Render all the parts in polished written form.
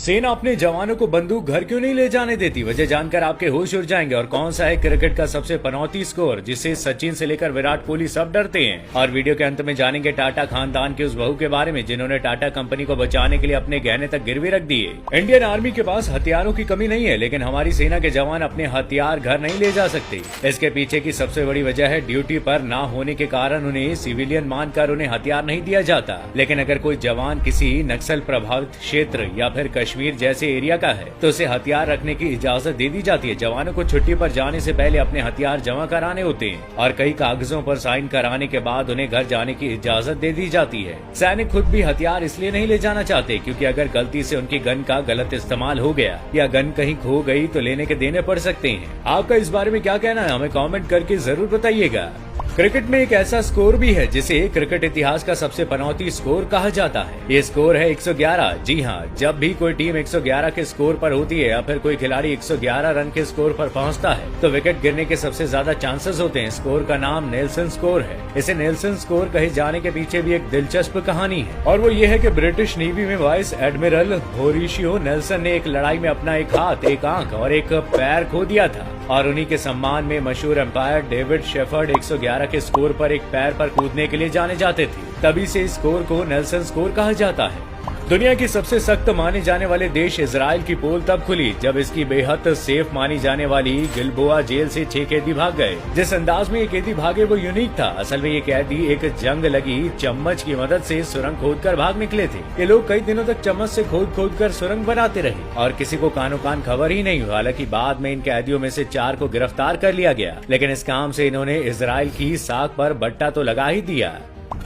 सेना अपने जवानों को बंदूक घर क्यों नहीं ले जाने देती? वजह जानकर आपके होश उड़ जाएंगे। और कौन सा है क्रिकेट का सबसे पनौती स्कोर जिससे सचिन से लेकर विराट कोहली सब डरते हैं? और वीडियो के अंत में जानेंगे टाटा खानदान की उस बहू के बारे में जिन्होंने टाटा कंपनी को बचाने के लिए अपने गहने तक गिरवी रख दिए। इंडियन आर्मी के पास हथियारों की कमी नहीं है, लेकिन हमारी सेना के जवान अपने हथियार घर नहीं ले जा सकते। इसके पीछे की सबसे बड़ी वजह है ड्यूटी पर न होने के कारण उन्हें सिविलियन मानकर उन्हें हथियार नहीं दिया जाता। लेकिन अगर कोई जवान किसी नक्सल प्रभावित क्षेत्र या फिर कश्मीर जैसे एरिया का है तो उसे हथियार रखने की इजाजत दे दी जाती है। जवानों को छुट्टी पर जाने से पहले अपने हथियार जमा कराने होते हैं और कई कागजों पर साइन कराने के बाद उन्हें घर जाने की इजाजत दे दी जाती है। सैनिक खुद भी हथियार इसलिए नहीं ले जाना चाहते क्योंकि अगर गलती से उनकी गन का गलत इस्तेमाल हो गया या गन कहीं खो गई तो लेने के देने पड़ सकते हैं। आपका इस बारे में क्या कहना है, हमें कमेंट करके जरूर बताइएगा। क्रिकेट में एक ऐसा स्कोर भी है जिसे क्रिकेट इतिहास का सबसे पनौती स्कोर कहा जाता है। ये स्कोर है 111। जी हाँ, जब भी कोई टीम 111 के स्कोर पर होती है या फिर कोई खिलाड़ी 111 रन के स्कोर पर पहुंचता है तो विकेट गिरने के सबसे ज्यादा चांसेस होते हैं। स्कोर का नाम नेल्सन स्कोर है। इसे नेल्सन स्कोर कहे जाने के पीछे भी एक दिलचस्प कहानी है और वो ये है कि ब्रिटिश नेवी में वाइस एडमिरल होरेशियो नेल्सन ने एक लड़ाई में अपना एक हाथ, एक आंख और एक पैर खो दिया था और उन्हीं के सम्मान में मशहूर एम्पायर डेविड शेफर्ड 111 के स्कोर पर एक पैर पर कूदने के लिए जाने जाते थे। तभी से इस स्कोर को नेल्सन स्कोर कहा जाता है। दुनिया की सबसे सख्त माने जाने वाले देश इजराइल की पोल तब खुली जब इसकी बेहद सेफ मानी जाने वाली गिलबोआ जेल से 6 कैदी भाग गए। जिस अंदाज में ये कैदी भागे वो यूनिक था। असल में ये कैदी एक जंग लगी चम्मच की मदद से सुरंग खोदकर भाग निकले थे। ये लोग कई दिनों तक चम्मच से खोद कर सुरंग बनाते रहे और किसी को कानो कान खबर ही नहीं हुआ। हालांकि बाद में इन कैदियों में से 4 को गिरफ्तार कर लिया गया, लेकिन इस काम से इन्होंने इजराइल की साख पर बट्टा तो लगा ही दिया।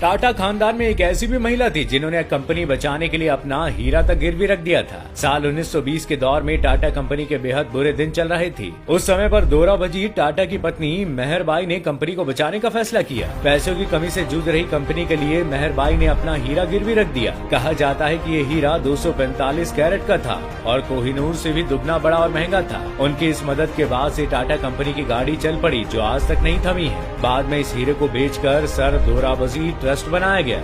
टाटा खानदान में एक ऐसी भी महिला थी जिन्होंने कंपनी बचाने के लिए अपना हीरा तक गिरवी रख दिया था। साल 1920 के दौर में टाटा कंपनी के बेहद बुरे दिन चल रहे थे। उस समय पर दोराबजी टाटा की पत्नी मेहरबाई ने कंपनी को बचाने का फैसला किया। पैसों की कमी से जूझ रही कंपनी के लिए मेहरबाई ने अपना हीरा गिरवी रख दिया। कहा जाता है कि ये हीरा 245 कैरेट का था और कोहिनूर से भी दुगना बड़ा और महंगा था। उनकी इस मदद के बाद से टाटा कंपनी की गाड़ी चल पड़ी जो आज तक नहीं थमी है। बाद में इस हीरे को बेचकर सर दोराबजी ट्रस्ट बनाया गया।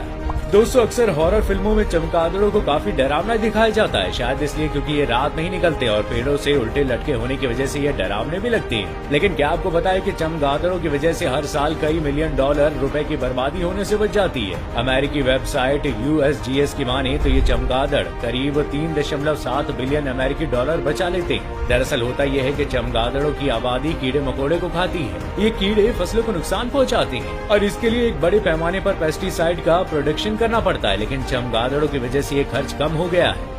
दोस्तों, अक्सर हॉरर फिल्मों में चमगादड़ों को काफी डरावना दिखाया जाता है, शायद इसलिए क्योंकि ये रात नहीं निकलते और पेड़ों से उल्टे लटके होने की वजह से ये डरावने भी लगते हैं। लेकिन क्या आपको पता है कि चमगादड़ों की वजह से हर साल कई मिलियन डॉलर रुपए की बर्बादी होने से बच जाती है। अमेरिकी वेबसाइट USGS की माने तो ये चमगादड़ करीब 3.7 बिलियन अमेरिकी डॉलर बचा लेते हैं। दरअसल होता यह है कि चमगादड़ों की आबादी कीड़े मकोड़े को खाती है। ये कीड़े फसलों को नुकसान पहुँचाते हैं और इसके लिए एक बड़े पैमाने पर पेस्टिसाइड का प्रोडक्शन करना पड़ता है, लेकिन चमगादड़ों की वजह से ये खर्च कम हो गया है।